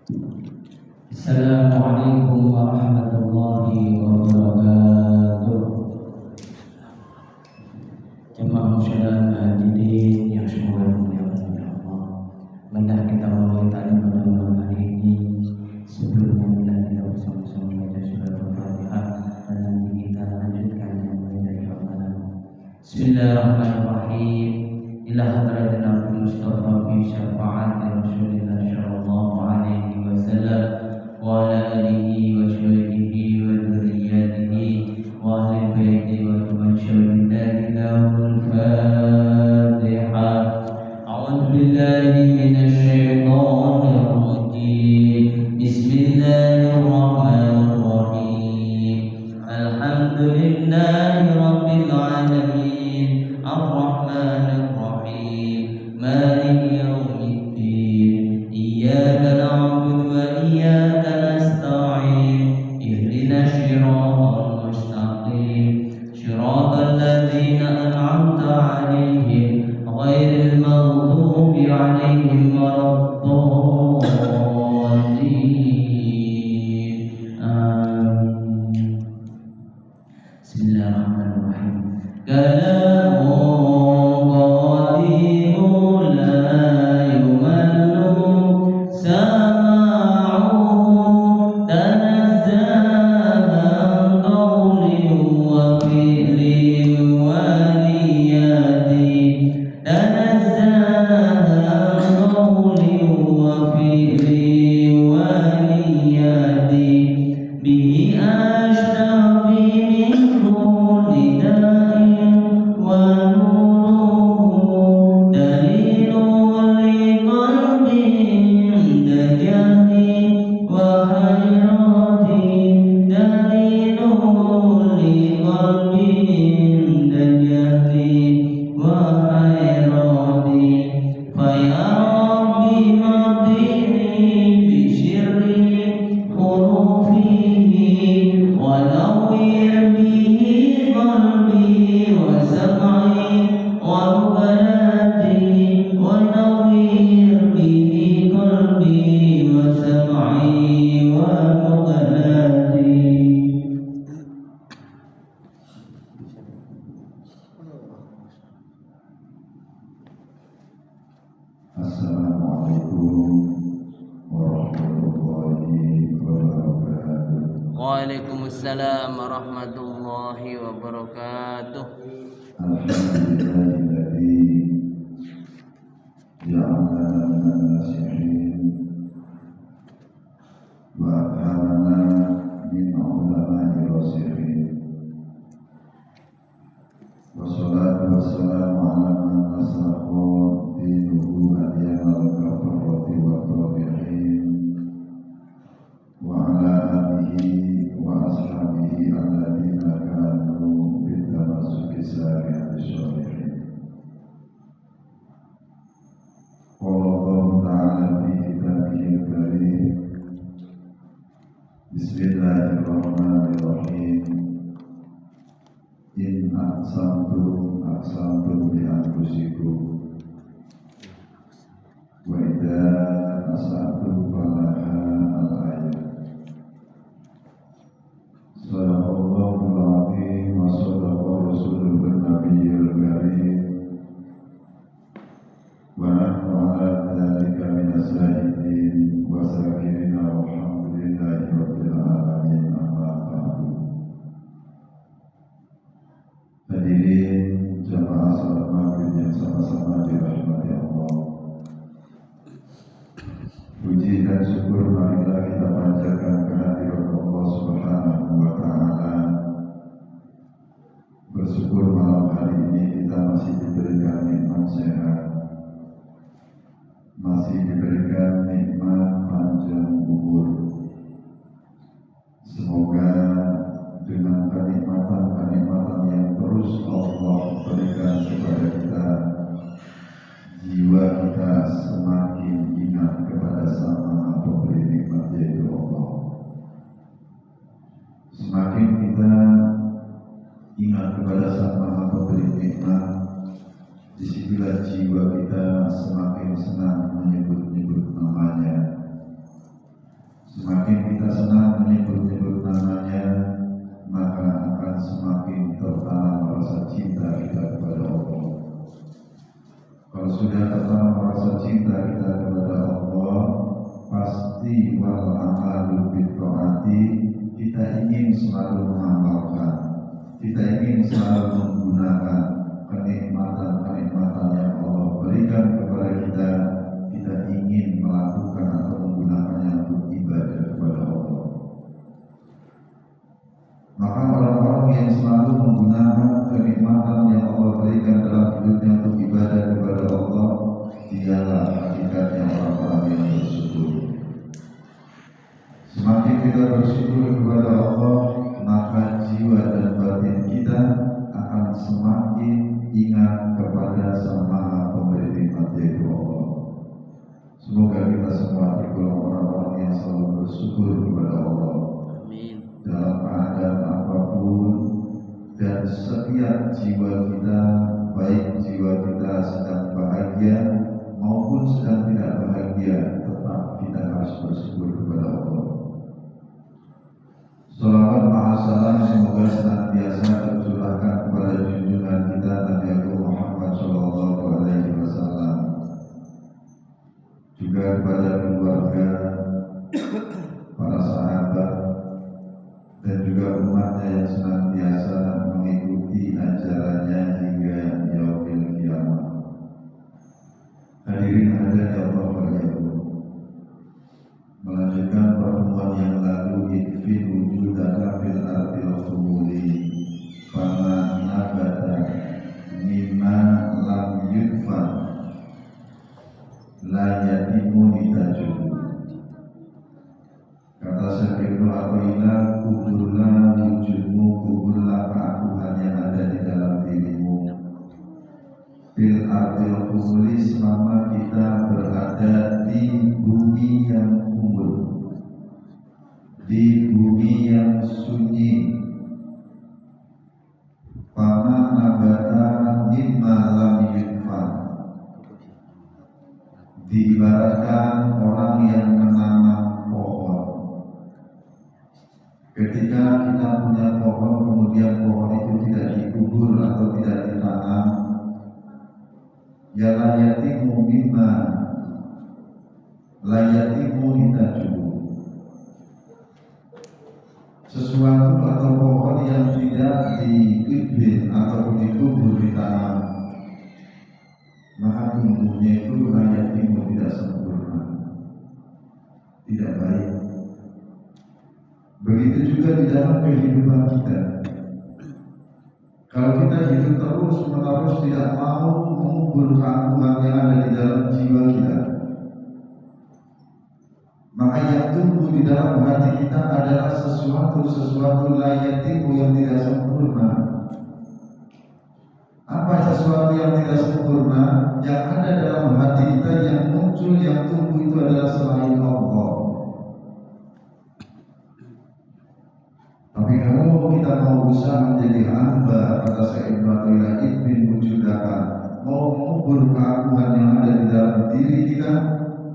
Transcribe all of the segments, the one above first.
Assalamualaikum warahmatullahi wabarakatuh. Jemaah muslimin hadirin yang semoga dimuliakan oleh Allah. Mari kita mulai tanya pada malam hari ini. Sebelumnya bila kita bersama-sama membaca surah Al-Fatihah dan nanti kita lanjutkan yang menjadi hafalan. Bismillahirrahmanirrahim. Ila hadratin Nabi Mustafa fi syafa'ati Rasulillah sallallahu alaihi wasallam wa ala alihi wa sahbihi wa dzurriyyatihi wa ahli baiti wa tabi'in lahul Fatihah. A'udzu billahi minasy syaithanir rajim. Bismillahirrahmanirrahim. Alhamdulillahi rabbil alamin. Ar-Rahmanir Rahim. Maliki yaumiddin. Iyyaka na'budu wa iyyaka nasta'in. Ihdinas siratal mustaqim. Siratal ladzina an'amta 'alaihim ghairil maghdubi 'alaihim waladdallin. Amin. Bismillahirrahmanirrahim. Kalamun qadimun la yumallu sama'u tanazzahan qawlin wa fi'lin wa niyati tanazzahan qawlin wa fi'lin wa niyati bihi ashtafi min kulli da'in wa nuruhu dalilun liqalbin dajani wa hayratin dalilun liqalbin dajani wa hayratin fa ya rabbi madini bi syirri hurufihi wa nawwir bihi qalbi wa sam'i wa baladi wa nawwir bihi qalbi wa sam'i wa baladi. Assalamualaikum warahmatullahi wabarakatuh. Waalaikumsalam warahmatullahi wabarakatuh. Alhamdulillahilladzi ja'alana minan nasihin wa akramana min ulama'i rasihin. Wassalatu wassalamu ala man nasrahu dinuhu adiyana al-kafarati wa tabi'in wa ala alihi wa ashabihi alladhina kanu bitamasuki sari'ati sholihin. Qala Allah ta'ala fi kitabihil karim. Bismillahirrahmanirrahim. In aqsamtum bi anfusikum wa idza asa'tum falaha al-ayat. Sadaqallahul azim wa sadaqa rasulun nabiyyul karim wa nahnu ala dzalika minas syahidin wa syakirina walhamdulillahi rabbil alamin. Amma ba'du. Hadirin jamaah salat maghrib yang sama-sama dirahmati Allah. Puji dan syukur marilah kita panjatkan kehadirat Allah Subhanahu wa ta'ala. Bersyukur malam hari ini kita masih diberikan nikmat sehat, masih diberikan nikmat panjang umur. Semoga dengan kenikmatan-kenikmatan yang terus Allah berikan kepada kita, jiwa kita semakin ingat kepada Sang Maha Pemberi nikmat yaitu Allah. Semakin kita ingat kepada Sang Maha Pemberi nikmat, disinilah jiwa kita semakin senang menyebut-nyebut namanya. Semakin kita senang menyebut-nyebut namanya, maka akan semakin tertanam rasa cinta kita kepada Allah. Kalau sudah tertanam rasa cinta kita kepada Allah, pasti wal amalu bittaati, kita ingin selalu mengamalkan, kita ingin selalu menggunakan kenikmatan-kenikmatan yang Allah berikan kepada kita. Kita ingin melakukan atau menggunakannya untuk ibadah kepada Allah. Maka orang-orang yang selalu menggunakan kenikmatan yang Allah berikan dalam hidupnya untuk ibadah kepada Allah, dialah hakikatnya orang-orang yang bersyukur. Semakin kita bersyukur kepada Allah, maka jiwa dan batin kita akan semakin ingat kepada Sang Maha Pemberi nikmat, yaitu Allah. Semoga kita semua tergolong orang-orang yang selalu bersyukur kepada Allah. Amin. Dalam keadaan apapun, dan setiap jiwa kita, baik jiwa kita sedang bahagia maupun sedang tidak bahagia, tetap kita harus bersyukur kepada Allah. Salawat ma'asalam semoga senantiasa tercurahkan kepada junjungan kita Nabi Agung Muhammad Sallallahu Alaihi Wasallam, juga kepada keluarga, para sahabat, dan juga umatnya yang senantiasa mengikuti ajarannya hingga yaumil qiyamah. Hadirin hadirat Allah sekalian, melanjutkan pertemuan yang lalu, ikfir wujudaka fil ardil khumuli fama nabata mimma lam yudfan la yatimu nitajun. Kata Syekh Ibnu Athaillah, kuburlah wujudmu, kuburlah keagungan yang ada di dalam dirimu. Fil ardil khumuli, selama kita berada di bumi yang kumul, di bumi yang sunyi. Fama nabata mimma lam yudfan, diibaratkan orang yang menanam pohon. Ketika kita punya pohon, kemudian pohon itu tidak dikubur atau tidak ditanam, ya layatimu mimma layatimu nitaju, sesuatu atau pohon yang tidak dikubur atau dikubur ditanam, maka tumbuhnya itu layatimu tidak sempurna, tidak baik. Begitu juga di dalam kehidupan kita. Kalau kita hidup terus-menerus tidak mau mengubur keagungan yang ada di dalam jiwa kita, maka yang tumbuh di dalam hati kita adalah sesuatu layatimu yang tidak sempurna. Apa sesuatu yang tidak sempurna? Yang ada dalam hati kita, yang muncul, yang tumbuh itu adalah selain Allah. Tapi kalau kita mau berusaha menjadi hamba, kata Syekh Ibnu Athaillah, ibn wujudaka, mau mengubur keagungan yang ada di dalam diri kita,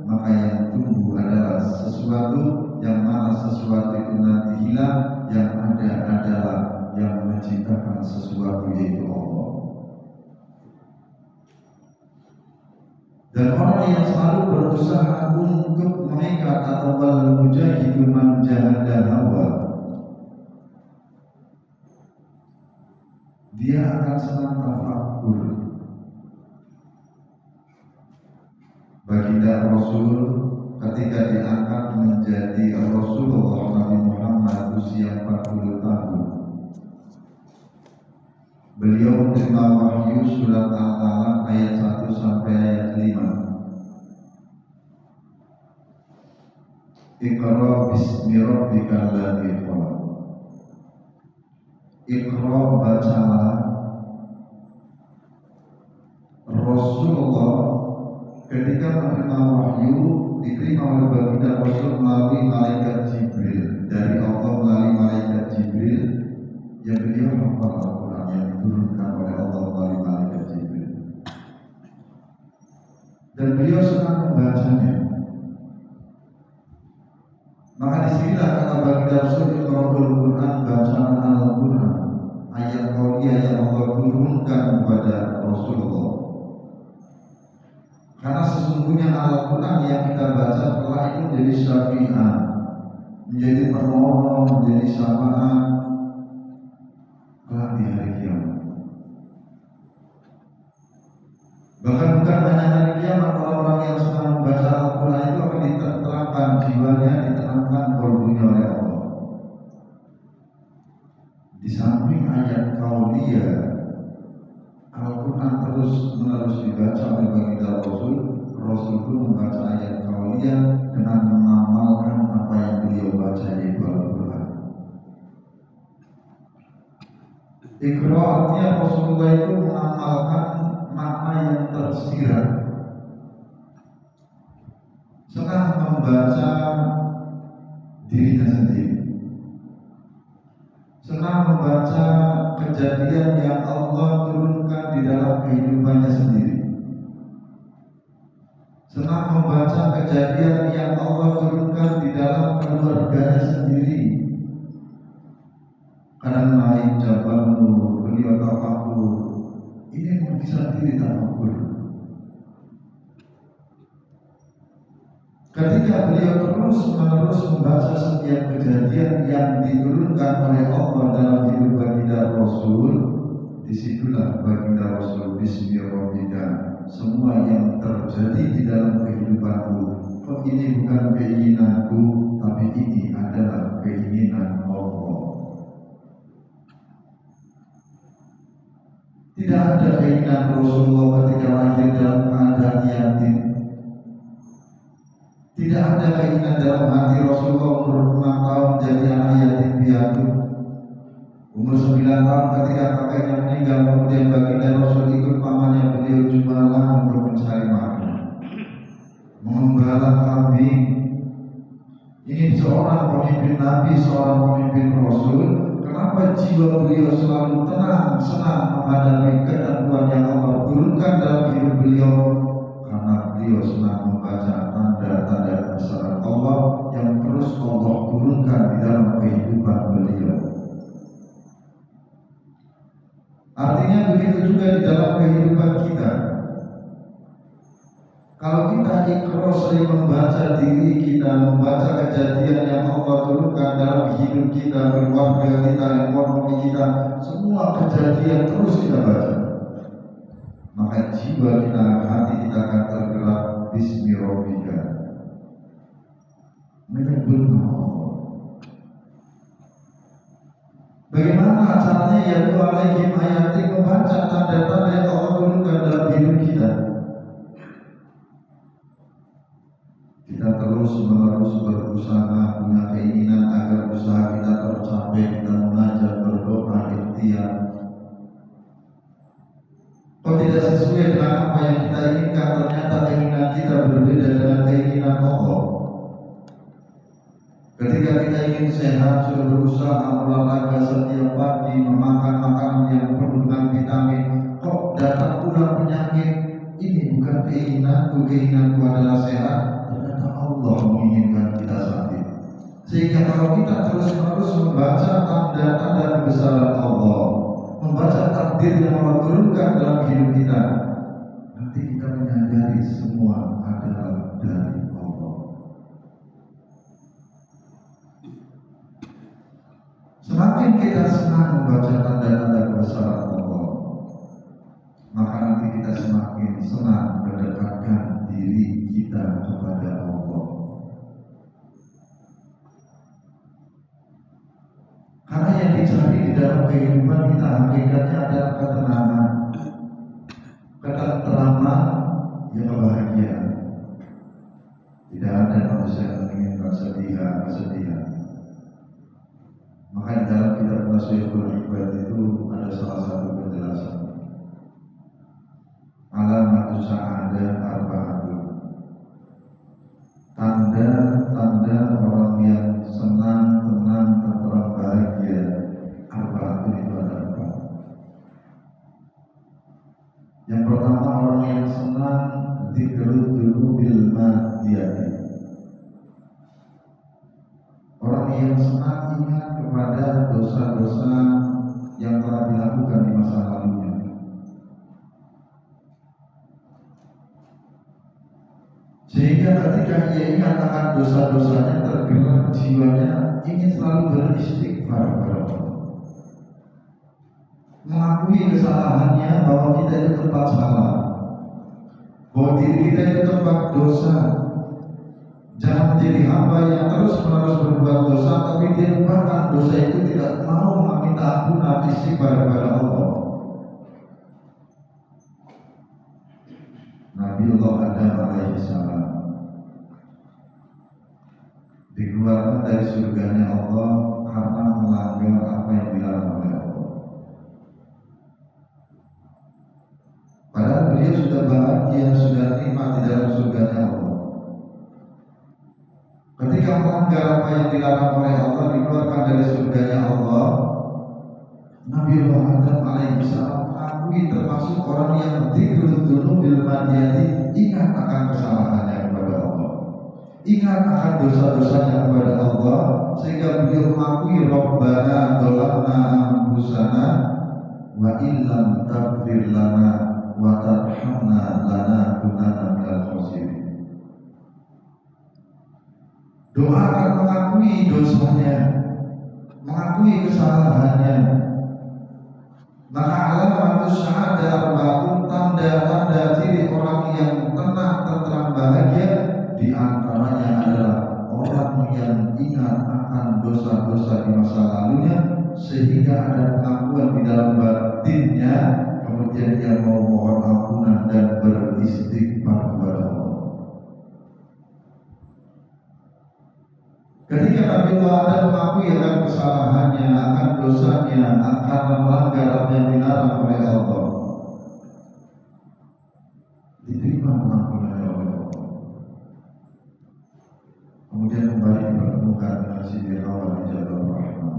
maka yang tumbuh adalah sesuatu yang mana sesuatu itu nanti hilang, yang ada adalah yang menciptakan sesuatu, yaitu Allah. Dan orang yang selalu berusaha untuk mengikat atau al-mujahidu man jahada hawa, dia akan senang tafakkur. Baginda Rasul ketika diangkat menjadi Rasulullah Nabi Muhammad usia 40 tahun, beliau menerima wahyu surat Al-Alaq ayat 1 sampai ayat 5. Iqra bismi rabbikal ladzi khalaq. Iqra, bacalah. Rasulullah ketika menerima wahyu diterima oleh baginda Rasul melalui malaikat Jibril, dari Allah melalui malaikat Jibril, yang beliau hafal Al-Quran yang diturunkan oleh Allah melalui malaikat Jibril, dan beliau senang membacanya. Maka qira'atul Quran, bacaan Al-Quran, ayat qauliyah yang Allah turunkan kepada Rasulullah. Karena sesungguhnya Al-Quran yang kita baca kelak itu menjadi syafi'an, menjadi penolong, menjadi syafa'an kelak di hari kiamat. Bahkan bukan hanya hari kiamat, orang-orang yang sedang membaca Al-Quran itu akan diterangkan jiwanya, diterangkan qalbunya oleh Allah. Di samping ayat qauliyah, Al-Quran terus menerus dibaca oleh baginda Rasul. Rasul pun membaca ayat qauliyah dengan mengamalkan apa yang beliau baca, yaitu Al-Quran. Iqra artinya Rasulullah itu mengamalkan makna yang tersirat. Senang membaca dirinya sendiri, senang membaca kejadian yang Allah turunkan di dalam kehidupannya sendiri, senang membaca kejadian yang Allah turunkan di dalam keluarganya sendiri. Kadang naik Jabal Nur, beliau tafakur, ini bisa diri tafakur. Ketika beliau terus-menerus membaca setiap kejadian yang diturunkan oleh Allah dalam hidup baginda Rasul, disitulah baginda Rasul Bismillahirrahmanirrahim, semua yang terjadi di dalam kehidupanku, kok ini bukan keinginanku, tapi ini adalah keinginan Allah. Tidak ada keinginan Rasulullah ketika lahir dalam keadaan yatim. Tidak ada keinginan dalam hati Rasulullah umur 6 tahun menjadi anak yatim piatu. Umur 9 tahun ketika kakeknya meninggal, kemudian baginda Rasul ikut pamannya beliau jualan untuk mencari makan, mengembala kambing. Ini seorang pemimpin Nabi, seorang pemimpin Rasul. Kenapa jiwa beliau selalu tenang, senang menghadapi ketentuan yang Allah turunkan dalam hidup beliau? Karena beliau senang membaca tanda-tanda kebesaran Allah yang terus Allah turunkan di dalam kehidupan beliau. Artinya begitu juga di dalam kehidupan kita. Kalau kita ikhlas sering membaca diri kita, membaca kejadian yang Allah turunkan dalam hidup kita, keluarga kita, ekonomi kita, semua kejadian terus kita baca, maka jiwa kita, hati kita akan tergerak Bismillahirrahmanirrahim, menyebut nama Allah. Bagaimana caranya? Yaitu alaihim ayatik, membaca tanda-tanda yang Allah turunkan dalam hidup kita. Kita terus-menerus berusaha, punya keinginan agar usaha kita tercapai, kita mengajar, berdoa, ikhtiar. Kalau tidak sesuai dengan apa yang kita inginkan, ternyata keinginan kita berbeda dengan keinginan Allah. Ketika kita ingin sehat, sudah berusaha olahraga setiap pagi, memakan makanan yang penuh dengan vitamin, kok datang pula penyakit. Ini bukan keinginanku, keinginanku adalah sehat. Ternyata Allah menginginkan kita sakit. Sehingga kalau kita terus-menerus membaca tanda-tanda kebesaran Allah, membaca takdir yang Allah turunkan dalam hidup kita, nanti kita menyadari semua adalah dari Allah. Semakin kita senang membaca tanda-tanda kebesaran Allah, maka nanti kita semakin senang mendekatkan diri kita kepada Allah. Karena yang dicari di dalam kehidupan kita hakikatnya adalah ketenangan, ketenteraman, yang kebahagiaan. Tidak ada manusia yang menginginkan kesedihan. Maka di dalam kitab Nasihatul Ibad itu ada salah satu penjelasan. Alamatu sa'adah arba'atun. Tanda-tanda orang yang senang, tenang, tenteram, bahagia. Arba'atun itu ada 4. Yang pertama, orang yang senang dzikrul dzunubil madiyati. Orang yang senang ingat kepada dosa-dosa yang telah dilakukan di masa lalunya. Sehingga ketika ia ingat akan dosa-dosanya, tergerak jiwanya ingin selalu beristighfar kepada Allah, mengakui kesalahannya, bahwa kita itu tempat salah, bahwa diri kita itu tempat dosa. Jangan menjadi hamba yang terus-menerus berbuat dosa, tapi dia lupakan dosa itu, tidak mau meminta ampunan istighfar kepada Allah. Nabiullah Adam alaihissalam dikeluarkan dari surganya Allah karena melanggar apa yang dilarang oleh Allah. Padahal beliau sudah bahagia, sudah nikmat di dalam surganya Allah. Ketika melanggar apa yang dilarang oleh Allah, dikeluarkan dari surganya Allah, Nabiullah Adam alaihissalam mengakui termasuk orang yang dzikrul dzunubil madiyati, ingat akan kesalahannya kepada Allah, ingat akan dosa-dosanya kepada Allah, sehingga beliau mengakui Rabbana dzalamna anfusana wa illam taghfir lana wa tarhamna lanakunanna minal khasirin. Doa akan mengakui dosanya, mengakui kesalahannya. Maka alamatus syahadah arba'un, tanda-tanda ciri orang yang tenang, tentram, bahagia, di antaranya adalah orang yang ingat akan dosa-dosa di masa lalunya, sehingga ada pengakuan di dalam batinnya, kemudian dia mau mohon ampunan dan beristighfar kepada Allah. Ketika Nabiullah Adam mengakui akan kesalahannya, akan dosanya, akan melanggar apa yang dilarang oleh Allah, diterima pengampunannya oleh Allah. Kemudian kembali dipertemukan dengan Siti Hawa di Jabal Rahmah.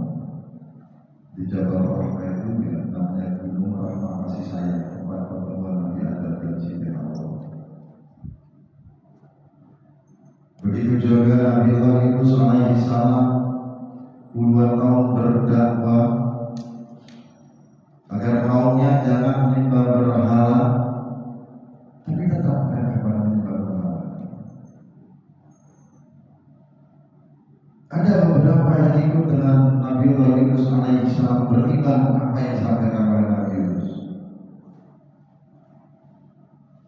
Di Jabal Rahmah itu ya, namanya Gunung Rahmah kasih sayang, tempat pertemuan Nabi Adam dan Siti Hawa. Begitu juga Nabiullah Yunus alaihissalam puluhan tahun berdakwah agar kaumnya jangan menyembah berhala, tapi tetap mereka menyembah berhala. Ada beberapa yang ikut dengan Nabiullah Yunus alaihissalam, beriman apa yang disampaikan oleh Nabi Yunus.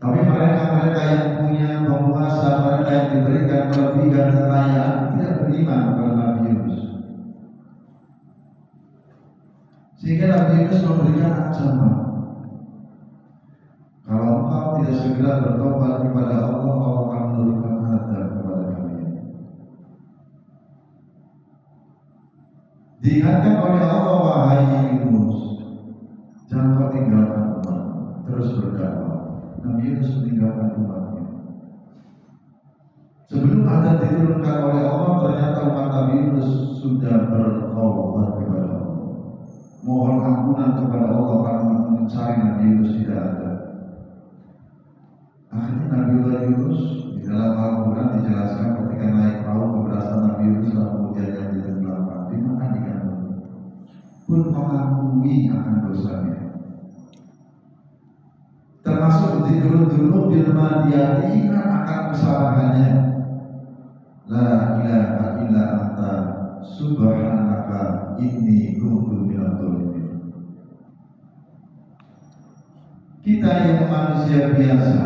Tapi mereka yang punya penguasa, mereka yang diberikan kelebihan kekayaan, tidak beriman kepada Nabi Yunus. Sehingga Nabi Yunus memberikan ancaman, kalau engkau tidak segera bertobat kepada Allah, Allah akan menurunkan azab kepada kalian. Diingatkan oleh Allah, wahai Yunus, jangan kau tinggalkan umat, terus berdakwah. Nabi Yunus meninggalkan umatnya. Sebelum azab diturunkan oleh Allah, ternyata umat Nabi Yunus sudah bertaubat kepada Allah, mohon ampunan kepada Allah karena mencari Nabi Yunus tidak ada. Akhirnya Nabiullah Yunus di dalam Al-Quran dijelaskan ketika naik perahu keberatan Nabi Yunus, kemudian yang ditenggelamkan, dimakan ikan pun mengakui akan dosanya. Termasuk dzikrul dzunubil madiyati, ingat akan kesalahannya. La ilaha illa anta subhanaka inni kuntu minadz dzalimin. Kita yang manusia biasa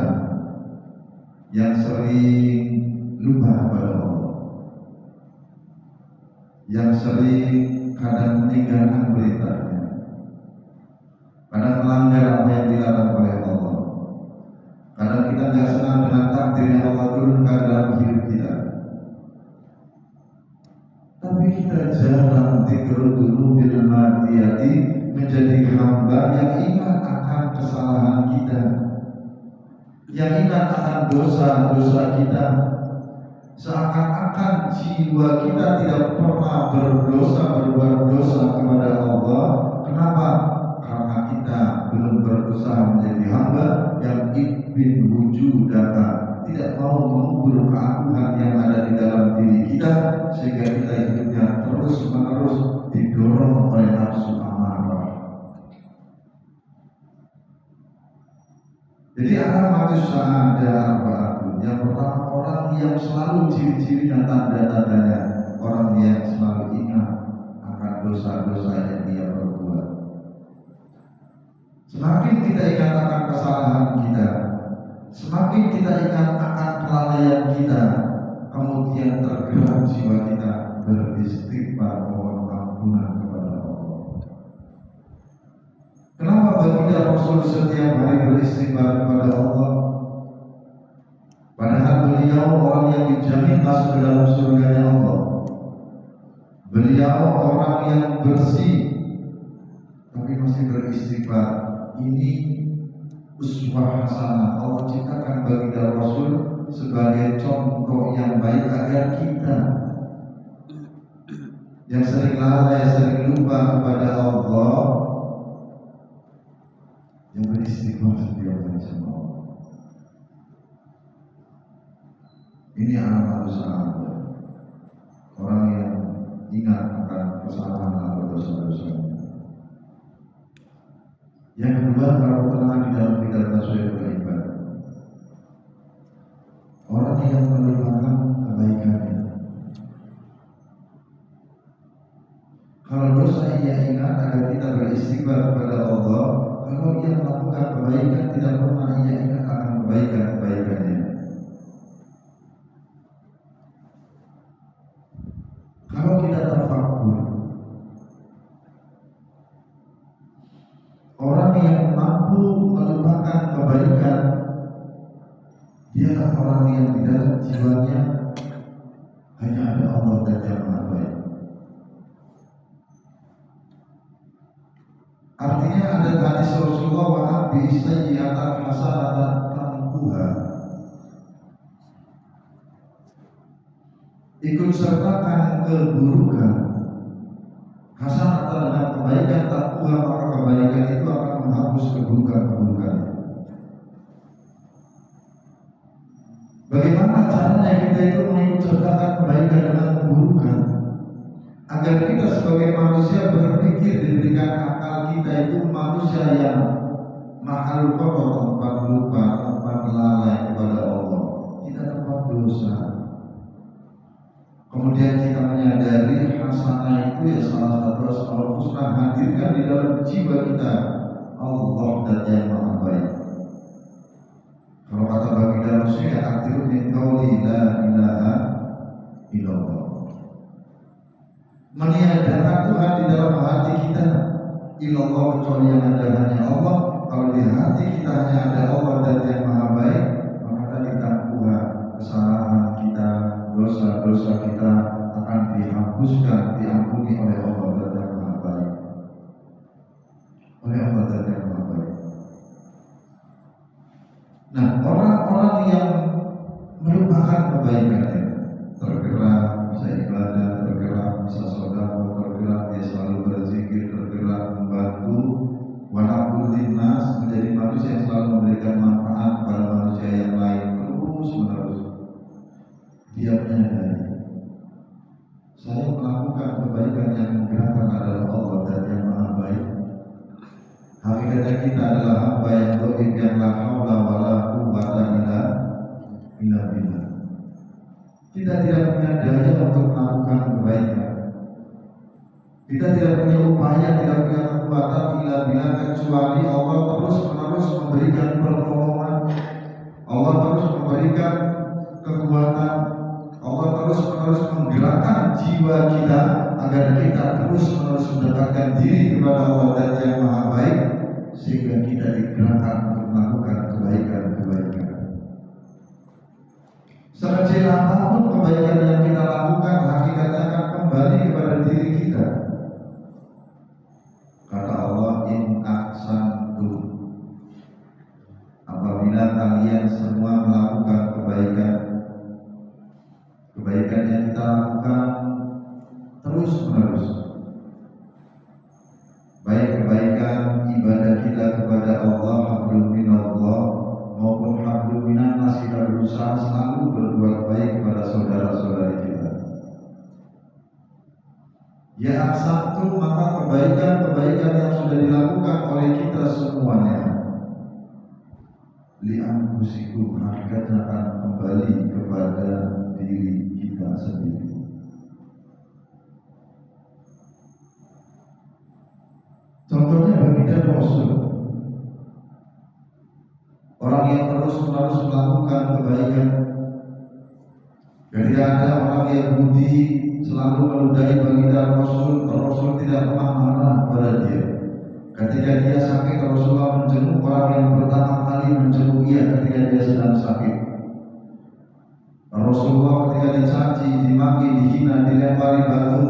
yang sering lupa kepada Allah, yang sering kadang meninggalkan perintahnya, kadang melanggar apa yang dilarang oleh Allah, kadang kita tidak senang dengan takdir yang Allah turunkan dalam hidup kita. Tapi kita jarang dzikrul dzunubil madiyati, menjadi hamba yang ingat akan kesalahan kita, yang ingat akan dosa-dosa kita. Seakan-akan jiwa kita tidak pernah berbuat dosa kepada Allah. Kenapa? Karena kita belum berusaha menjadi hamba yang muhibbin wujudaka, tidak mau mengubur keagungan yang ada di dalam diri kita, sehingga kita hidupnya terus menerus didorong oleh nafsu amarah. Jadi alamatus sa'adah arba'atun. Yang pertama, orang yang selalu ciri-ciri dan tanda-tandanya, orang yang selalu ingat akan dosa-dosa yang dia perbuat. Semakin kita ingat akan kesalahan kita, semakin kita ingat akan kelalaian kita, kemudian tergerak jiwa kita beristighfar mohon ampunan kepada Allah. Kenapa baginda Rasul setiap hari beristighfar kepada Allah? Padahal beliau orang yang dijamin masuk ke dalam surganya Allah. Beliau orang yang bersih, tapi masih beristighfar. Ini uswah hasanah. Allah ciptakan baginda Rasul sebagai contoh yang baik agar kita yang sering lalai, sering lupa kepada Allah, yang beristighfar setiap hari sama Allah. Ini alam usaha orang yang ingat akan kesalahan atau dosa-dosanya. Yang kedua, kalau pernah di dalam kita tasawuf beribadah, orang yang melupakan kebaikannya. Kalau dosa ia ingat agar kita beristighfar kepada Allah. Kalau ia melakukan kebaikan, tidak pernah ia ingat akan kebaikan-kebaikannya. Kalau kita tafakur, orang yang mampu melupakan kebaikan, dialah orang yang di dalam jiwanya hanya ada Allah dan Yang Maha Baik. Artinya ada hadis Rasulullah wa abi sayyi'atan hasanatan tamkuha. Ikut sertakan keburukan hasanatan dengan kebaikan tamkuha, maka kebaikan itu akan menghapus keburukan-keburukan. Bagaimana caranya kita itu mengikut sertakan kebaikan dengan keburukan? Agar kita sebagai manusia berpikir, diberikan akal kita itu manusia yang mahal kotor, tempat lupa, tempat lalai kepada Allah, kita tempat dosa. Kemudian kita menyadari hasanah itu ya salah satu asmaul husna, hadirkan di dalam jiwa kita Allah dan Yang Maha Baik. Kalau kata baginda Rasul, ya akhiru min qauli la ilaha illallah. Meniadakan Tuhan di dalam hati kita, illallah, kecuali yang ada hanya Allah. Kalau di hati kita hanya ada Allah dan Yang Maha Baik, maka tadi Tuhan, kesalahan kita, dosa-dosa kita akan dihapuskan, diampuni oleh Allah dan Yang Maha Baik. Oleh Allah dan Yang Maha Baik. Nah, orang-orang yang melupakan kebaikannya, tergerak, bisa ibadah, tergerak, bisa sedekah, tergerak, dia selalu berzikir, tergerak, membantu, walaupun linnas, menjadi manusia yang selalu memberikan manfaat kepada manusia yang lain terus menerus. Dia menyadari, saya melakukan kebaikan yang menggerakkan adalah Allah dan Yang Maha Baik. Hakikatnya kita adalah hamba yang doib, yang la haula wala quwwata illa billah. Kita tidak punya daya untuk melakukan kebaikan. Kita tidak punya upaya, tidak punya kekuatan illa billah, kecuali Allah terus menerus memberikan pertolongan, Allah terus memberikan kekuatan, Allah terus menerus menggerakkan jiwa kita agar kita terus menerus mendekatkan diri kepada Allah dan Yang Maha Baik, sehingga kita digerakkan untuk melakukan kebaikan-kebaikan. Sekecil apapun kebaikan yang kita lakukan, hakikatnya akan kembali kepada diri kita. Kata Allah, in ahsantum, apabila kalian semua melakukan kebaikan, kebaikan yang kita lakukan terus menerus, baik kebaikan ibadah kita kepada Allah, hablum minallah, maupun jelas kita berusaha selalu berbuat baik kepada saudara-saudari kita. Ya satu, maka kebaikan-kebaikan yang sudah dilakukan oleh kita semuanya li'anfusikum, hakikatnya akan kembali kepada diri kita sendiri. Contohnya baginda Rasul, orang yang terus-menerus melakukan kebaikan. Ketika ada orang Yahudi selalu meludahi baginda Rasul, Rasul tidak pernah marah kepada dia. Ketika dia sakit, Rasulullah menjenguk orang yang pertama kali menjenguk dia ketika dia sedang sakit. Rasulullah ketika dicaci, dimaki, dihina, dilempari batu,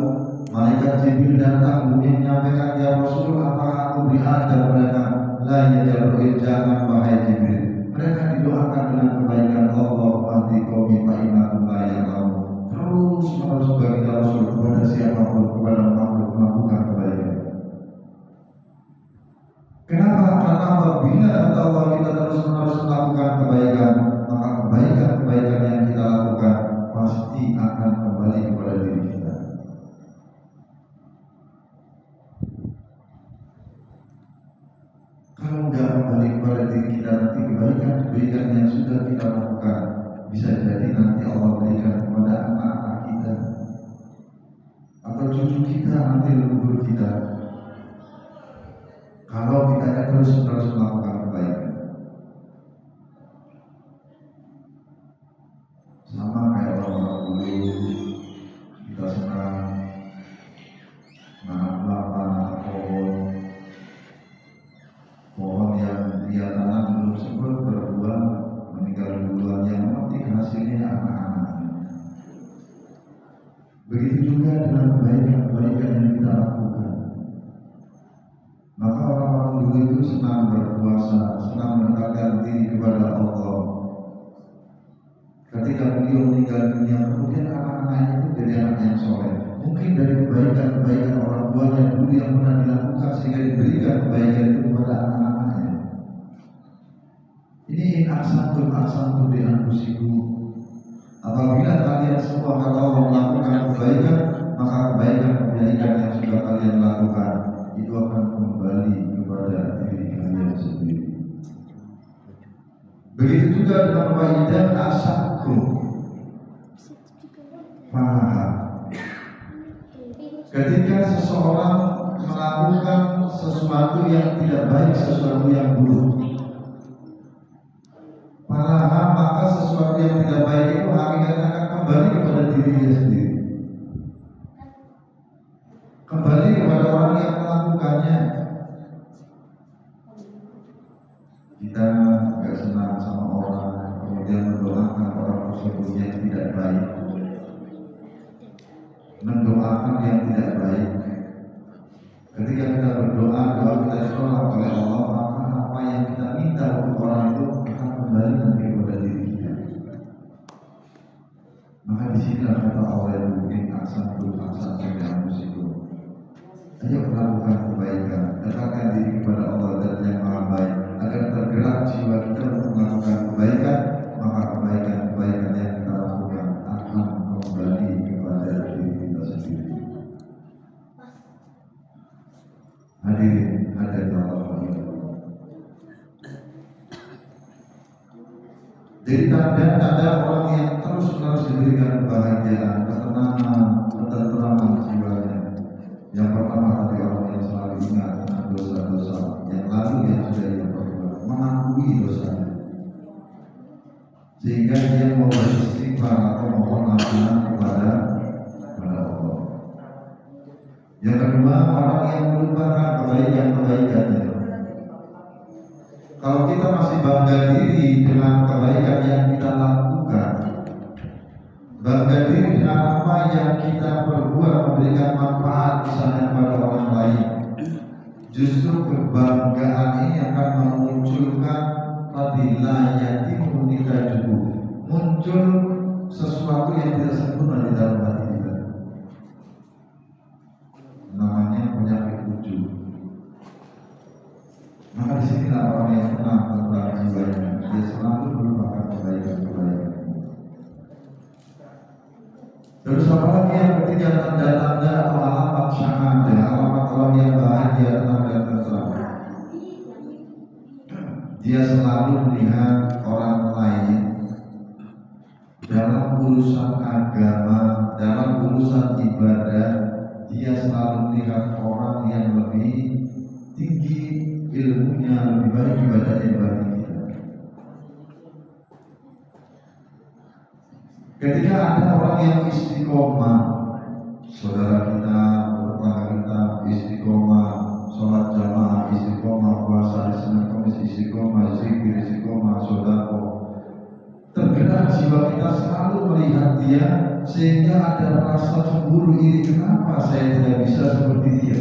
malaikat Jibril datang kemudian menyampaikan, ya Rasul, apakah aku berada mereka? La ya Jibril, jangan wahai Jibril. Mereka didoakan dengan kebaikan Allah, mati qaumi fa innakum la ya'lamun. Terus menerus baginda Rasul kepada siapapun, kepada makhluk melakukan kebaikan. Kenapa? Karena apabila kata Allah kita terus menerus melakukan kebaikan, maka kebaikan-kebaikan yang kita lakukan pasti akan kembali kepada diri kita. Kalau nggak kembali kepada diri kita, nanti kebaikan-kebaikan yang sudah kita lakukan bisa jadi nanti Allah berikan kepada anak-anak kita atau cucu kita, nanti leluhur kita. Kalau kita terus-menerus melakukan kebaikan, sama kayak orang dulu, kita senang nanam kelapa, nanam pohon yang dia tanam belum sempat berbuah, meninggal duluan, yang memetik hasilnya anak-anaknya. Begitu juga dengan kebaikan-kebaikan yang kita lakukan. Maka orang-orang dulu itu senang berpuasa, senang mendekatkan diri kepada Allah. Ketika beliau meninggal dunia, kemudian anak-anaknya itu jadi anak yang soleh. Mungkin dari kebaikan-kebaikan orang tuanya dulu yang pernah dilakukan sehingga diberikan kebaikan itu kepada anak-anaknya. Ini aksantum di anfusikum. Apabila kalian semua kata Allah melakukan kebaikan, maka kebaikan-kebaikan yang sudah kalian lakukan itu akan kembali kepada diri kalian sendiri. Begitu juga dengan waidah asakum, paham. Ketika seseorang melakukan sesuatu yang tidak baik, sesuatu yang buruk, paham, maka sesuatu yang tidak baik itu hakikatnya akan kembali kepada dirinya sendiri. Kembali kepada orang yang melakukannya. Kita nggak senang sama orang, kemudian mendoakan orang tersebut yang tidak baik, mendoakan yang tidak baik. Ketika kita berdoa, doa kita ditolak oleh Allah, maka apa yang kita minta untuk orang itu akan kembali nanti kepada diri kita. Maka disinilah kata Allah yang mungkin aksantum yang musibah. Ayo melakukan kebaikan, dekatkan diri kepada Allah dan yang Maha Baik, agar tergerak jiwa kita untuk melakukan kebaikan, maka kebaikan-kebaikan yang kita lakukan akan kembali kepada diri kita sendiri. Hadirin Allah. Jadi tanda-tanda orang yang terus-menerus diberikan kebahagiaan, ketenangan, ketentraman jiwanya. Yang pertama hati orang yang selalu ingat dengan dosa-dosa yang lalu yang sudah ia perbuat, mengakui dosanya, sehingga dia mau beristighfar atau mohon ampunan kepada Allah. Yang kedua, orang yang melupakan kebaikan-kebaikannya. Kalau kita masih bangga diri dengan kebaikan yang kita lakukan, bangga diri dengan apa yang kita perbuat memberikan manfaat misalnya kepada orang lain, justru kebanggaan ini akan memunculkan tabilayatimu nitajuhu, muncul sesuatu yang tidak sempurna di dalam hati kita, namanya penyakit ujub. Maka disinilah orang yang tenang tentang jiwanya, dia selalu melupakan kebaikan. Terus apalagi yang ketiga, tanda-tanda atau alamat syahadah, alamat orang yang bahagia, tenang dan tentram. Dia selalu melihat orang lain dalam urusan agama, dalam urusan ibadah. Dia selalu melihat orang yang lebih tinggi ilmunya, lebih baik ibadahnya dibanding kita. Ketika ada orang yang istiqomah, saudara kita, tetangga kita istiqomah, sholat jamaah istiqomah, puasa di Senin Kamis istiqomah, zikir istiqomah, sedekah, tergerak jiwa kita selalu melihat dia, sehingga ada rasa cemburu iri, kenapa saya tidak bisa seperti dia?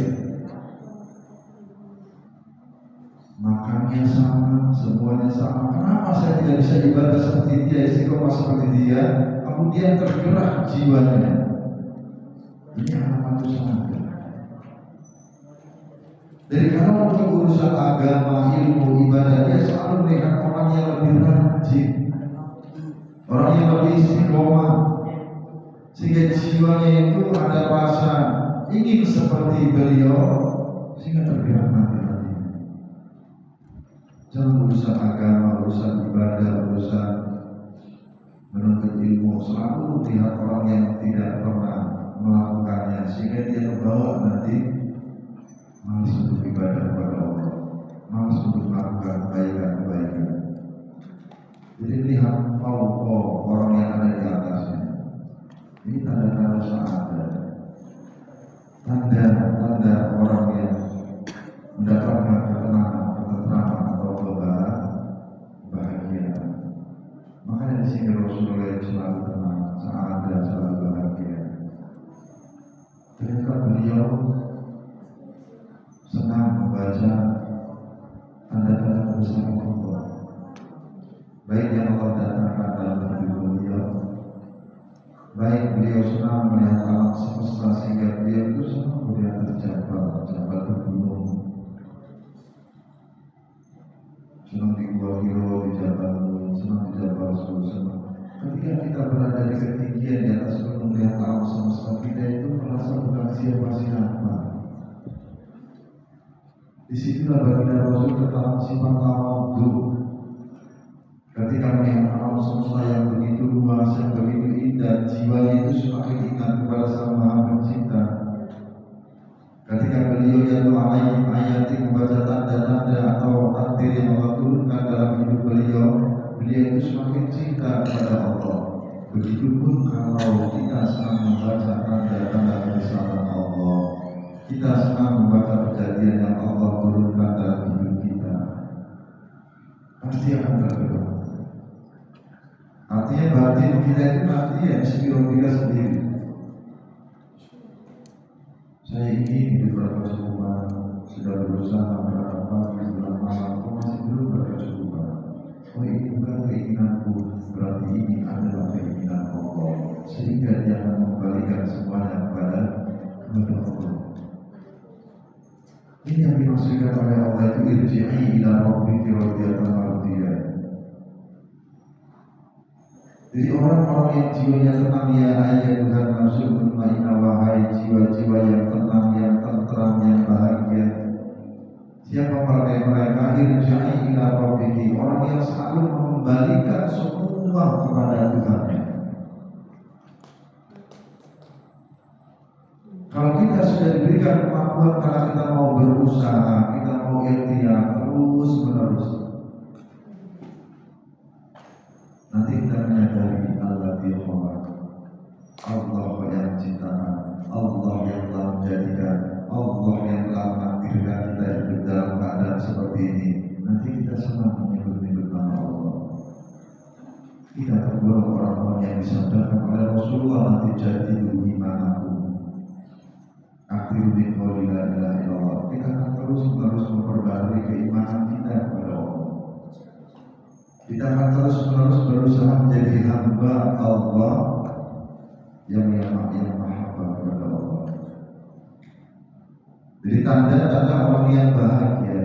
Makannya sama, semuanya sama, kenapa saya tidak bisa ibadah seperti dia, istiqomah seperti dia? Kemudian tergerak jiwanya. Ini alamat syahadah. Jadi kalau untuk urusan agama, ilmu, ibadah, dia selalu melihat orang yang lebih rajin, orang yang lebih istiqomah, sehingga jiwanya itu ada rasa ingin seperti beliau, sehingga tergerak hati-hati. Jangan urusan agama, urusan ibadah, urusan menuntut ilmu, selalu melihat orang yang tidak pernah melakukannya, sehingga dia terbawa nanti malas untuk ibadah kepada Allah, malas untuk melakukan kebaikan-kebaikan. Jadi lihat fauqa, orang yang ada di atasnya. Ini tanda-tanda syahadah, tanda-tanda orang yang mendapatkan ketenangan, ketentraman atau kebahagiaan. Makanya di sini Rasulullah selalu tenang, syahadah, selalu bahagia. Ternyata beliau senang membaca tanda-tanda kebesaran Allah, baik yang Allah datangkan dalam hidup beliau, baik beliau senang melihat alam semesta, sehingga beliau itu senang melihat jabal bergunung, senang di Gua Hiro, di Jabal Nur, senang di Jabal Sur, senang. Ketika kita berada di ketinggian di atas gunung melihat alam semesta, kita itu merasa bukan siapa-siapa. Disitulah baginda Rasul tentang sifat tawadhu. Ketika melihat alam semesta yang begitu luas, yang begitu indah, jiwanya itu semakin ingat kepada Sang Maha Pencipta. Ketika beliau jatuh alaihi ayati, membaca tanda-tanda atau takdir yang Allah turunkan dalam hidup beliau, beliau itu semakin cinta kepada Allah. Begitupun kalau kita senang membaca tanda-tanda kebesaran Allah, kita senang membaca kejadian yang Allah turunkan dalam hidup kita, pasti akan tergerak. Artinya batin kita itu nanti ya psikologi sendiri. Saya ingin hidup berkecukupan, sudah berusaha berapa pagi bulan malam, kok masih belum berkecukupan. Oh, ini bukan keinginanku, berarti ini adalah keinginan Allah, sehingga dia akan mengembalikan semuanya kepada Allah. Ini yang dimaksudkan oleh Allah itu irji'i ila rabbiki radiyatan mardiyah. Jadi orang-orang yang jiwanya tenang, ya ayyuhan nafsul mutmainnah, wahai jiwa-jiwa yang tenang, yang tentram, yang bahagia. Siapa mereka? Irji'i ila rabbiki, orang yang selalu mengembalikan semua kepada Tuhan. Kalau kita sudah diberikan kemampuan, karena kita mau berusaha, kita mau ikhtiar terus menerus, nanti kita menyadari Allah khalaq, Allah yang menciptakan, Allah yang telah menjadikan, Allah yang telah menakdirkan kita hidup dalam keadaan seperti ini. Nanti kita senang menyebut-nyebut nama Allah. Kita tergolong orang-orang yang disabdakan oleh Rasulullah, nanti jadi imanaku, akhiru min qawli la ilaha illallah. Kita akan terus-menerus memperbarui keimanan kita kepada Allah. Kita akan terus-menerus berusaha menjadi hamba Allah yang maha kepada Allah. Jadi tanda-tanda orang yang bahagia,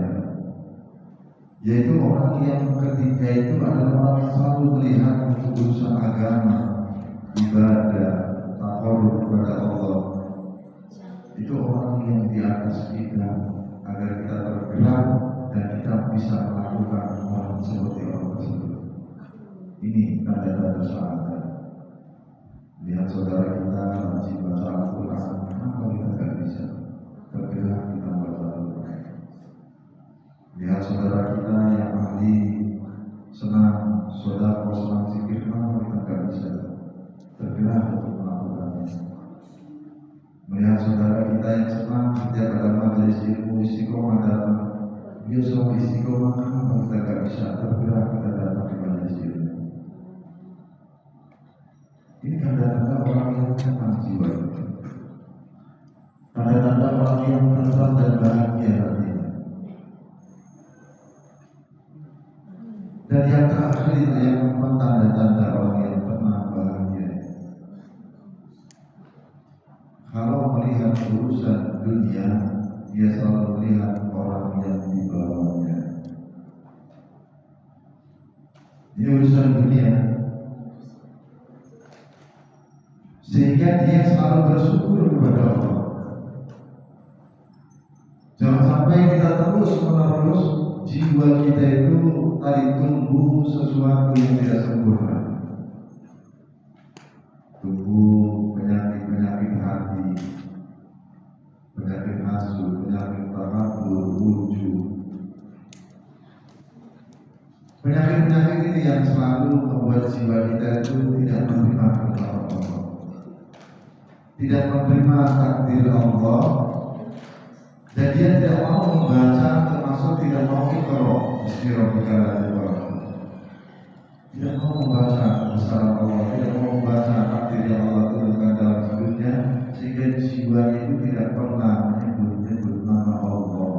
yaitu orang yang ketiga itu adalah orang yang selalu melihat untuk urusan agama, ibadah, takwa kepada Allah, itu orang yang di atas kita, agar kita tergerak dan kita bisa melakukan hal seperti orang tersebut. Ini tanda-tanda syahadat. Lihat saudara kita rajin baca Al-Quran, kenapa kita tidak bisa tergerak kita baca Al-Quran? Lihat saudara kita yang ahli senang sedekah, senang zikir, kenapa kita tidak bisa tergerak untuk melakukannya? Melihat saudara kita yang senang setiap ada majelis ilmu istiqomah datang, dia selalu istiqomah, kenapa kita tidak bisa tergerak kita datang di majelis ilmu? Ini tanda-tanda orang yang tenang jiwa, tanda-tanda orang yang tenang dan bahagia hatinya. Dan yang terakhir itu yang keempat, tanda-tanda orang yang tenang bahagia. Kalau melihat urusan dunia, dia selalu melihat orang yang di bawahnya. Ini urusan dunia, sehingga dia selalu bersyukur kepada Allah. Jangan sampai kita terus menerus jiwa kita itu tadi tumbuh sesuatu yang tidak sempurna, tumbuh penyakit-penyakit hati, penyakit hasud, penyakit takabur, ujub, penyakit-penyakit ini yang selalu membuat jiwa kita itu tidak menerima kepada Allah, tidak menerima takdir Allah, dan dia tidak mau membaca, termasuk tidak mau iqra tidak mau membaca kebesaran Allah, tidak mau membaca takdir yang Allah turunkan dalam hidupnya, sehingga jiwa itu tidak pernah menyebut nama Allah.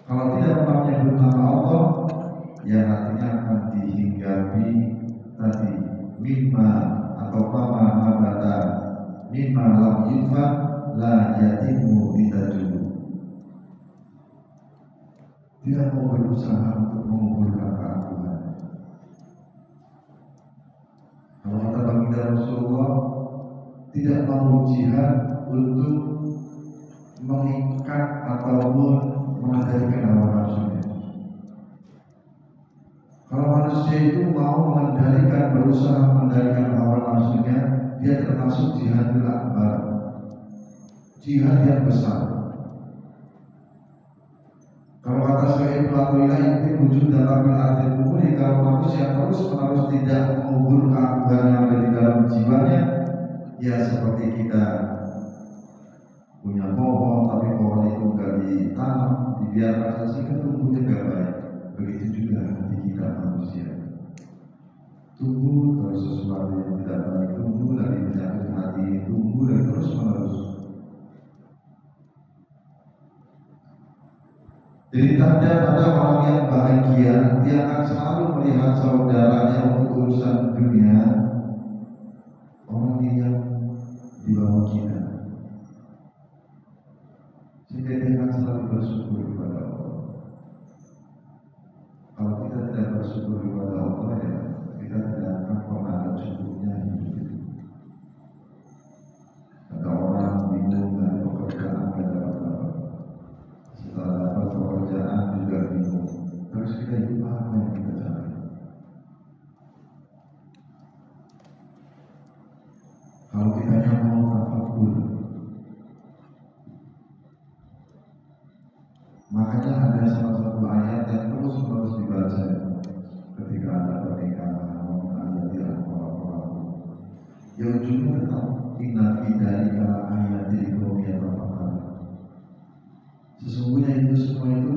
Kalau tidak pernah menyebut nama Allah, ya artinya akan dihinggapi tadi mimma atau mama abada mimma lam yunfa la yatimu bitajub. Tidak mau berusaha untuk mengumpulkan keagungan. Kalau kata baginda Rasulullah, tidak mau jihad untuk mengikat ataupun mengendalikan hawa nafsunya. Kalau manusia itu mau mengendalikan, berusaha mengendalikan hawa nafsunya, dia termasuk jihadul akbar, jihad yang besar. Kalau kata saya pelakuilah itu wujud dalam arti umum, kalau manusia terus-menerus tidak mengubur keagungan yang ada di dalam jiwanya, ya seperti kita punya pohon, tapi pohon itu enggak ditanam, dibiarkan saja sehingga tumbuhnya enggak baik. Begitu juga hati kita manusia, tumbuh terus sesuatu yang tidak baik, tumbuh dari penyakit hati, tumbuh dan terus-menerus. Jadi tanda-tanda orang yang bahagia, dia akan selalu melihat saudaranya untuk urusan dunia, orang yang di bawah kita, sehingga dia akan selalu bersyukur kepada Allah. Kalau kita tidak bersyukur kepada Allah, ya kita tidak akan pernah ada cukupnya hidup itu. Ada orang bingung dari pekerjaan, tidak dapat apa. Setelah dapat pekerjaan juga bingung. Terus kita hidup apa yang kita cari? Kalau kita hanya mau tafakur, makanya ada salah satu ayat yang terus-menerus dibaca ketika ada pernikahan, ayat yang pelaku. Yang ujungnya tetap inna fi dzalika ayatin liqaumin yatafakkarun. Sesungguhnya itu semua itu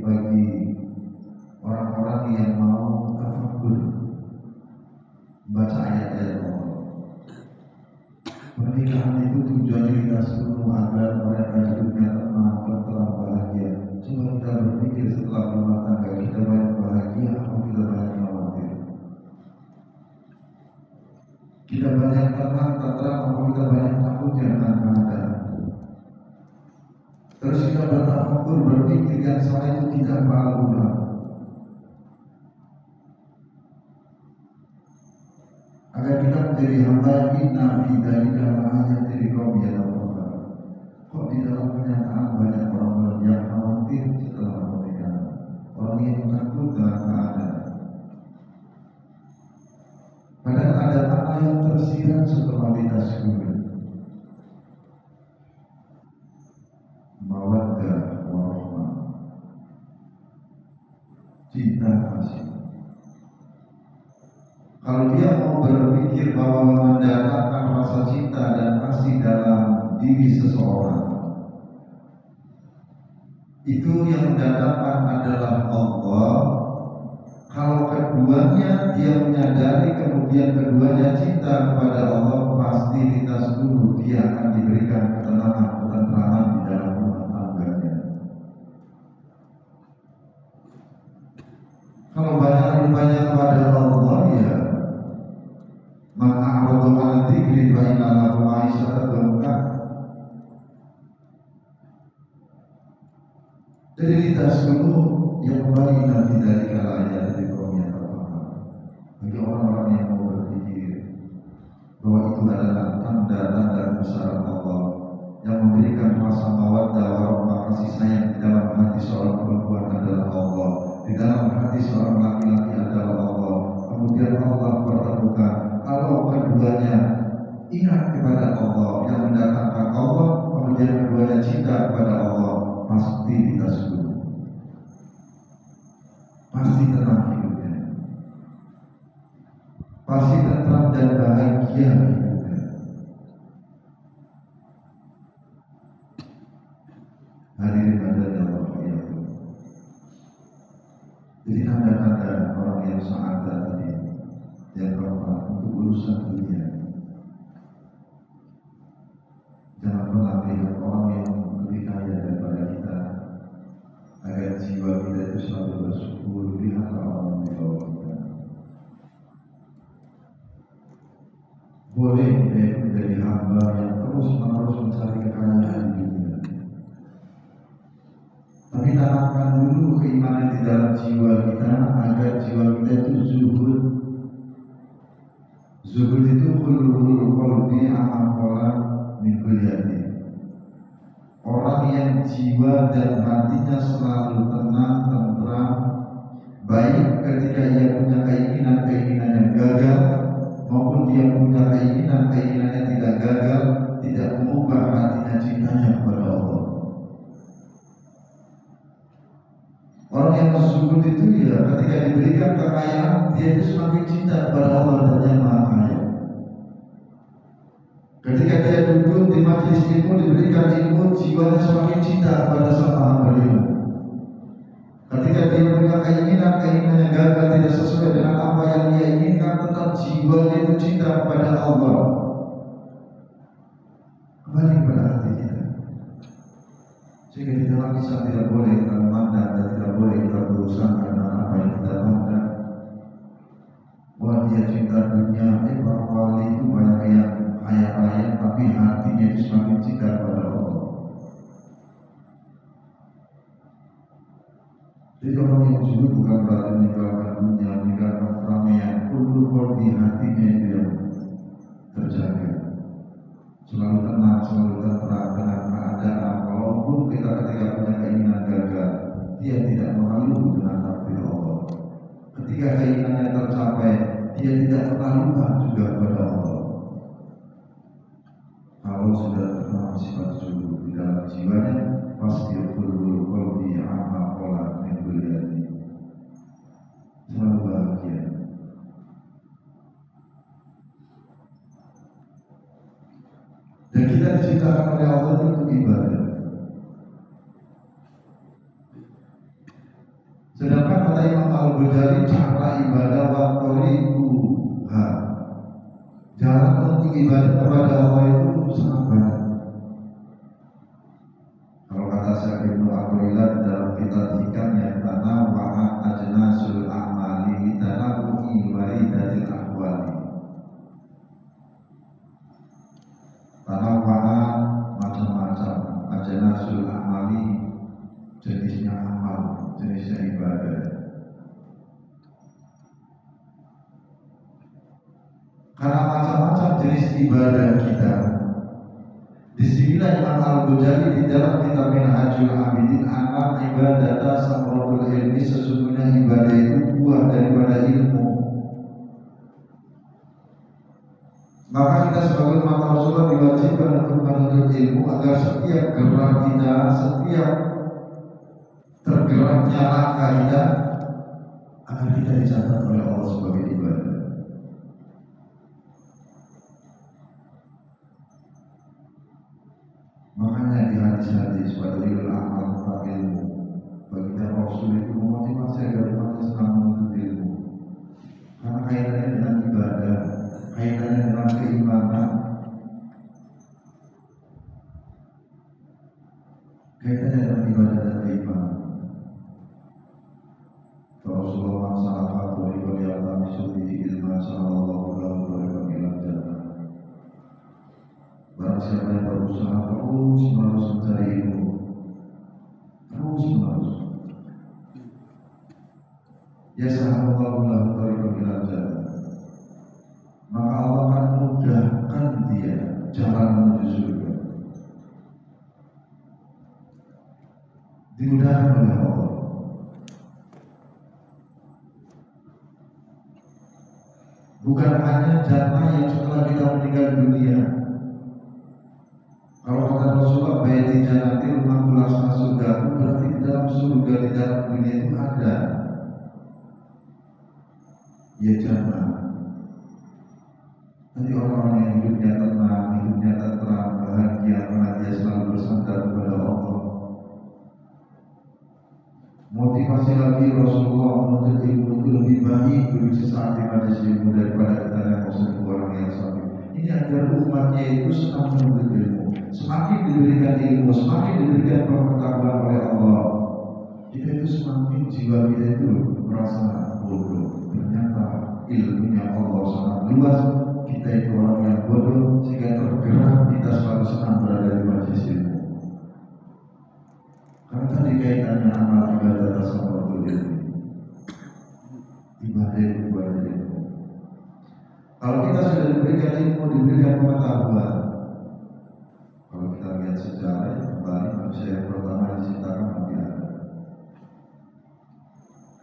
bagi orang-orang yang mau tafakur, baca ayat-ayat Allah. Pernikahan itu tujuannya kita semua agar mereka hidupnya tenang, tentram, bahagia. Coba kita berpikir setelah rumah tangga kita banyak bahagia, apa kita banyak khawatir? Kita banyak tenang, tentram, apa kita banyak takut yang akan ada? Terus kita bertafakur, berpikir yang salah itu tidak berulang. Agar kita menjadi menjadi hamba, inna fi dzalika laayatin liqaumin yatafakkarun. Kok di dalam kenyataan banyak orang yang khawatir setelah pernikahan, orang yang takut dengan keadaan. Padahal ada makna yang tersirat setelah ditasykur. Mawaddah warahmah, cinta kasih. Kalau dia mau berpikir bahwa mendatangkan rasa cinta dan kasih dalam diri seseorang, itu yang mendatangkan adalah Allah. Kalau keduanya dia menyadari, kemudian keduanya cinta kepada Allah, pasti kita seluruh dia akan diberikan ketenangan, ketentraman di dalam rumah tangganya. Kalau banyak kepada Allah, ya maka Allah dzikri fa inna lahu ma'isyatan dhanka. Jadi kita seluruh yang kembali nanti dari kalanya dari kaum yang terpaham. Bagi orang-orang yang mau berpikir bahwa itu adalah tanda-tanda kebesaran Allah yang memberikan rasa mawaddah warahmah, kasih sayang di dalam hati seorang perempuan adalah Allah, di dalam hati seorang laki-laki adalah Allah. Kemudian Allah pertemukan, kalau keduanya ingat kepada Allah yang mendatangkan Allah, kemudian keduanya cinta kepada Allah, pasti kita sembuh. Pasti tenang hidupnya, pasti tenang dan bahagia hidupnya. Hadirin hadirat Allah ya. Jadi tanda-tanda orang yang sangat tadi yang keempat untuk urusan dunia. Jangan pernah melihat orang yang lebih kaya daripada kita, agar jiwa kita itu selalu bersyukur. Lihatlah orang di bawah kita. Boleh kita menjadi hamba yang terus-menerus mencari kekayaan di dunia, tapi tanamkan dulu keimanan di dalam jiwa kita, agar jiwa kita itu zuhud. Zuhud itu khulul qalbi amaqala min kulli. Orang yang jiwa dan hatinya selalu tenang, tentram, baik ketika ia punya keinginan yang gagal, maupun dia punya keinginan yang tidak gagal, tidak mengubah hatinya cintanya kepada Allah. Orang yang zuhud itu ya ketika diberikan kekayaan, dia itu semakin cinta kepada Allah dan Yang Maha Kaya. Ketika dia duduk di majelis ilmu, diberikan ilmu, jiwanya semakin cinta kepada Sang Maha Penyembuh. Ketika dia punya keinginan yang gagal, tidak sesuai dengan apa yang dia inginkan, tetap jiwanya itu cinta kepada Allah. Kembali kepada hati kita, sehingga di dalam Islam tidak boleh kita memandang dan tidak boleh kita berusaha dengan apa yang kita pandang. Bahwa dia cinta dunia, para wali itu banyak yang kaya-kaya, tapi hatinya itu semakin cinta kepada Allah. Jadi orang yang zuhud bukan berarti meninggalkan dunia, meninggalkan keramaian. Kullu di hatinya itu yang terjaga, selalu tenang, selalu tenang dengan keadaan. Walaupun kita ketika punya keinginan gagal, dia tidak mengeluh dengan takdir Allah. Ketika keinginannya tercapai, dia tidak pernah lupa juga kepada Allah. Kalau sudah tertanam sifat zuhud di dalam jiwanya, pasti kullu qalbi amma qala min kulli, selalu bahagia. Dan kita diciptakan oleh Allah itu untuk ibadah. Sedangkan kata Imam Al-Ghazali, cara ibadah wa tariquha, jalan untuk ibadah kepada Allah itu sangat banyak. Kalau kata Syekh Ibnu Athaillah dalam kitab hikamnya, tanawwa'at ajnasul a'mali tanawwu'i walidatil ahwali. Tanawwa'at macam-macam, ajnasul a'mali jenisnya amal, jenisnya ibadah. Karena macam-macam jenis ibadah kita. Disinilah Imam Al-Ghazali di dalam kitab Minhajul Abidin, amal ibadata samratul ilmi, sesungguhnya ibadah itu buah daripada ilmu. Maka kita sebagai umat Rasulullah diwajibkan untuk menuntut ilmu agar setiap gerak kita, setiap tergeraknya langkah kita, agar kita dicatat oleh Allah sebagai ibadah. Makanya di hadis-hadis fadlul amal tentang ilmu, baginda Rasul itu memotivasi agar umatnya senang menuntut ilmu, karena kaitannya dengan ibadah, kaitannya dengan keimanan, kaitannya dengan ibadah dan keimanan. Rasulullah sallallahu alaihi wasallam ilman sallallahu alaihi wasallam. Barang siapa yang berusaha terus menerus mencari ilmu, terus menerus, ya sahabatullah tariqul ilal jannah, maka Allah akan mudahkan dia jalan menuju surga. Dimudahkan oleh Allah. Bukan hanya jannah yang setelah kita meninggal dunia. Kalau kata Rasulullah, baiti jannati rumahku laksana surga, berarti di dalam surga, di dalam dunia itu ada ya jannah. Nanti orang-orang yang hidupnya tenang, hidupnya tenteram, bahagia, karena dia selalu bersandar kepada Allah. Motivasi lagi Rasulullah menuntut ilmu itu lebih baik duduk sesaat di majelis ilmu daripada kita yang mau orang yang sakit. Ini agar umatnya itu senang menuntut ilmu. Semakin diberikan ilmu, semakin diberikan pengetahuan oleh Allah, kita itu semakin jiwa kita itu merasa bodoh. Ternyata ilmunya Allah sangat luas. Kita itu orang yang bodoh, sehingga tergerak kita selalu senang berada di majelis ilmu. Karena tadi kaitannya amal ibadah sama ilmu. Ibadah itu buat ilmu. Kalau kita sudah diberikan ilmu, diberikan pengetahuan, kalau kita lihat sejarah yang kembali, manusia yang pertama diciptakan Nabi Adam.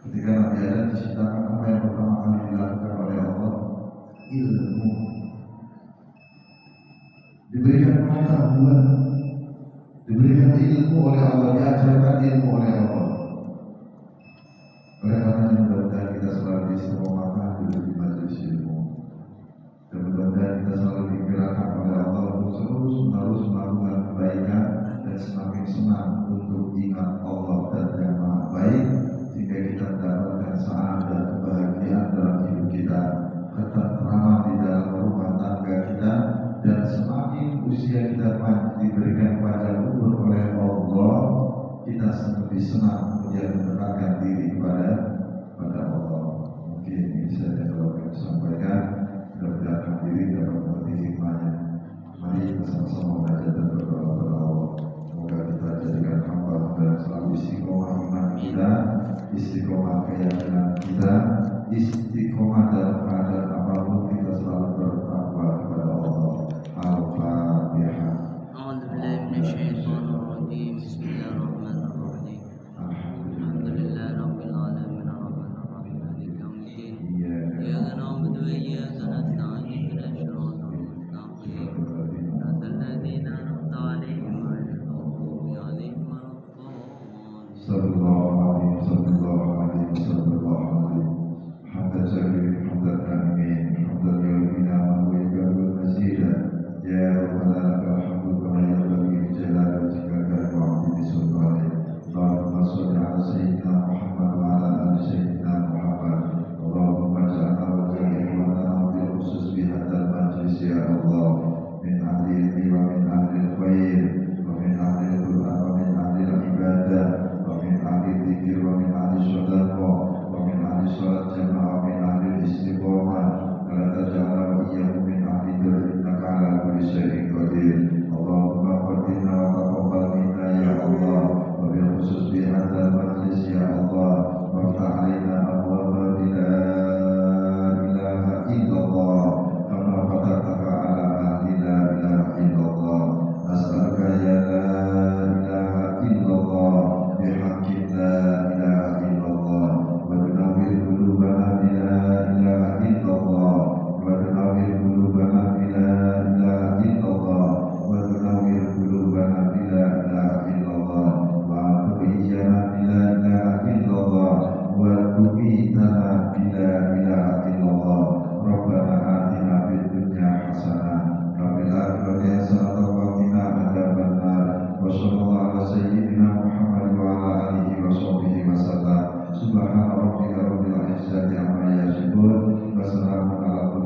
Ketika Nabi Adam diciptakan, apa yang pertama kali dilakukan oleh Allah? Ilmu. Diberikan pengetahuan, diberikan ilmu oleh Allah, diajarkan ilmu oleh Allah. Oleh karena mudah-mudahan kita selalu istiqomah duduk di majelis ilmu. Dan mudah-mudahan kita selalu digerakkan oleh Allah untuk terus-menerus melakukan kebaikan dan semakin senang untuk ingat Allah dan yang Maha Baik, sehingga kita mendapatkan sa'adah, kebahagiaan dalam hidup kita, ketentraman di dalam rumah tangga kita, dan semakin usia kita diberikan panjang umur oleh Allah, kita lebih senang kemudian mendekatkan diri kepada Allah. Mungkin ini saja yang saya sampaikan. Mudah-mudahan diri dapat mengerti hikmahnya. Mari kita sama-sama belajar dan berdoa kepada Allah. Semoga kita jadikan hamba dan selalu istiqomah iman kita, istiqomah keyakinan kita, istiqomah dalam keadaan apapun kita selalu bertakwa kepada Allah. Al-Fatihah. A'udzubillahi minasyaitonir rajim. Bismillahirrahmanirrahim. Alhamdulillahirabbil alamin arrahmanirrahim maliki yaumiddin. Iyyaka na'budu wa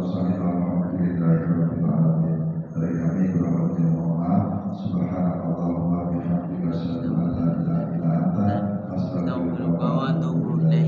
mursalin walhamdulillahi rabbil alamin. Dari kami kurang lebih mohon maaf. Subhanakallahumma bihamdika asyhadu an la ilaha illa anta astaghfiruka wa atubu ilaik.